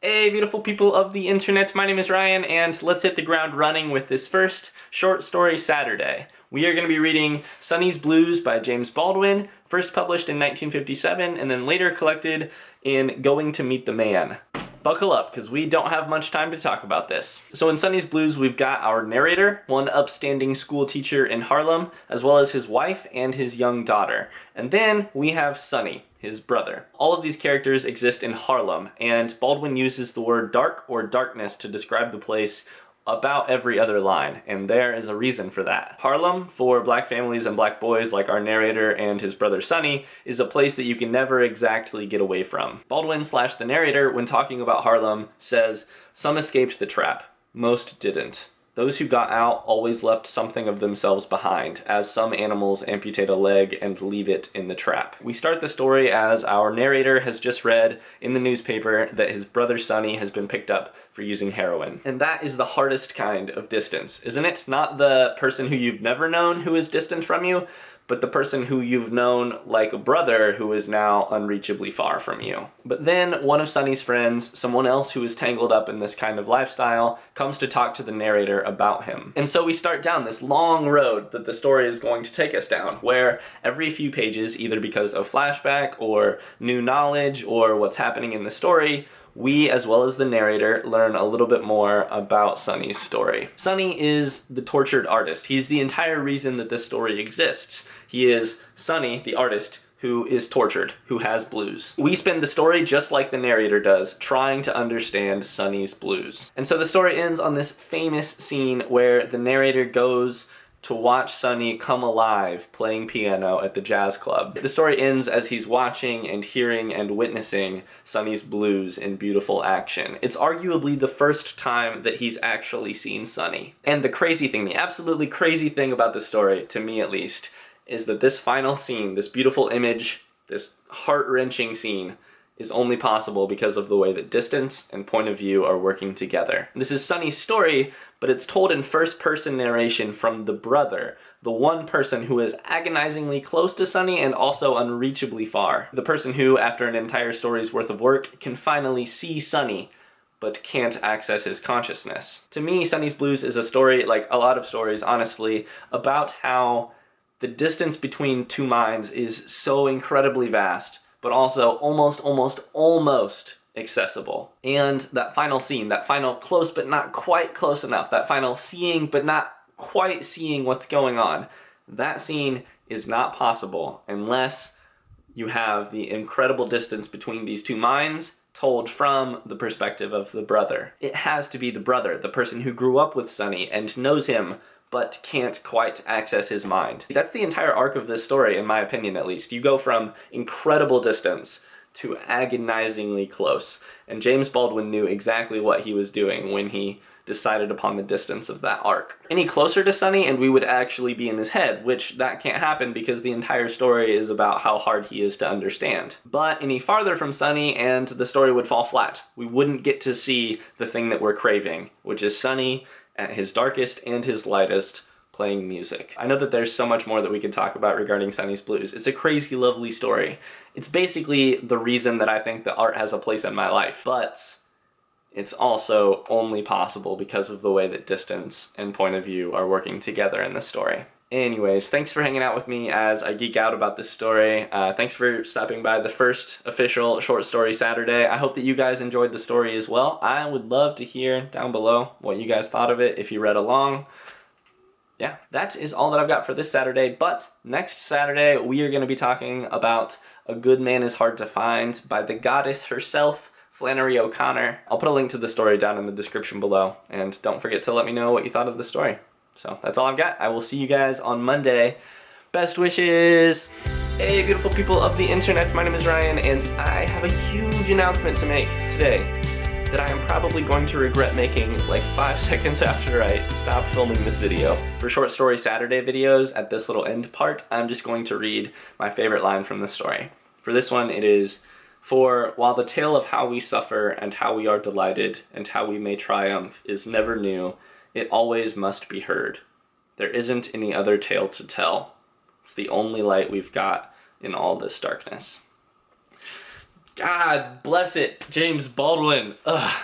Hey, beautiful people of the internet, my name is Ryan, and let's hit the ground running with this first short story Saturday. We are going to be reading Sonny'S Blues by James Baldwin, first published in 1957, and then later collected in Going to Meet the Man. Buckle up, because we don't have much time to talk about this. So in Sonny'S Blues, we've got our narrator, one upstanding school teacher in Harlem, as well as his wife and his young daughter. And then we have Sonny, his brother. All of these characters exist in Harlem, and Baldwin uses the word dark or darkness to describe the place about every other line, and there is a reason for that. Harlem, for black families and black boys like our narrator and his brother Sonny, is a place that you can never exactly get away from. Baldwin / the narrator, when talking about Harlem, says, "Some escaped the trap, most didn't. Those who got out always left something of themselves behind, as some animals amputate a leg and leave it in the trap." We start the story as our narrator has just read in the newspaper that his brother Sonny has been picked up for using heroin. And that is the hardest kind of distance, isn't it? Not the person who you've never known who is distant from you, but the person who you've known like a brother who is now unreachably far from you. But then one of Sonny's friends, someone else who is tangled up in this kind of lifestyle, comes to talk to the narrator about him. And so we start down this long road that the story is going to take us down, where every few pages, either because of flashback or new knowledge or what's happening in the story, we, as well as the narrator, learn a little bit more about Sonny's story. Sonny is the tortured artist. He's the entire reason that this story exists. He is Sonny, the artist, who is tortured, who has blues. We spend the story just like the narrator does, trying to understand Sonny's blues. And so the story ends on this famous scene where the narrator goes to watch Sonny come alive playing piano at the jazz club. The story ends as he's watching and hearing and witnessing Sonny's blues in beautiful action. It's arguably the first time that he's actually seen Sonny. And the crazy thing, the absolutely crazy thing about the story, to me at least, is that this final scene, this beautiful image, this heart-wrenching scene, is only possible because of the way that distance and point of view are working together. This is Sonny's story, but it's told in first-person narration from the brother, the one person who is agonizingly close to Sonny and also unreachably far. The person who, after an entire story's worth of work, can finally see Sonny, but can't access his consciousness. To me, Sonny's Blues is a story, like a lot of stories, honestly, about how the distance between two minds is so incredibly vast, but also almost accessible. And that final scene, that final close but not quite close enough, that final seeing but not quite seeing what's going on, that scene is not possible unless you have the incredible distance between these two minds told from the perspective of the brother. It has to be the brother, the person who grew up with Sonny and knows him but can't quite access his mind. That's the entire arc of this story, in my opinion at least. You go from incredible distance to agonizingly close, and James Baldwin knew exactly what he was doing when he decided upon the distance of that arc. Any closer to Sonny and we would actually be in his head, which that can't happen because the entire story is about how hard he is to understand. But any farther from Sonny and the story would fall flat. We wouldn't get to see the thing that we're craving, which is Sonny at his darkest and his lightest, playing music. I know that there's so much more that we could talk about regarding Sonny's Blues. It's a crazy, lovely story. It's basically the reason that I think that art has a place in my life, but it's also only possible because of the way that distance and point of view are working together in this story. Anyways, thanks for hanging out with me as I geek out about this story. Thanks for stopping by the first official Short Story Saturday. I hope that you guys enjoyed the story as well. I would love to hear down below what you guys thought of it if you read along. Yeah, that is all that I've got for this Saturday, but next Saturday we are going to be talking about A Good Man is Hard to Find by the goddess herself, Flannery O'Connor. I'll put a link to the story down in the description below, and don't forget to let me know what you thought of the story. So that's all I've got. I will see you guys on Monday. Best wishes! Hey, beautiful people of the internet, my name is Ryan, and I have a huge announcement to make today that I am probably going to regret making like 5 seconds after I stop filming this video. For Short Story Saturday videos, at this little end part, I'm just going to read my favorite line from the story. For this one, it is, "For while the tale of how we suffer and how we are delighted and how we may triumph is never new, it always must be heard. There isn't any other tale to tell. It's the only light we've got in all this darkness." God bless it, James Baldwin. Ugh.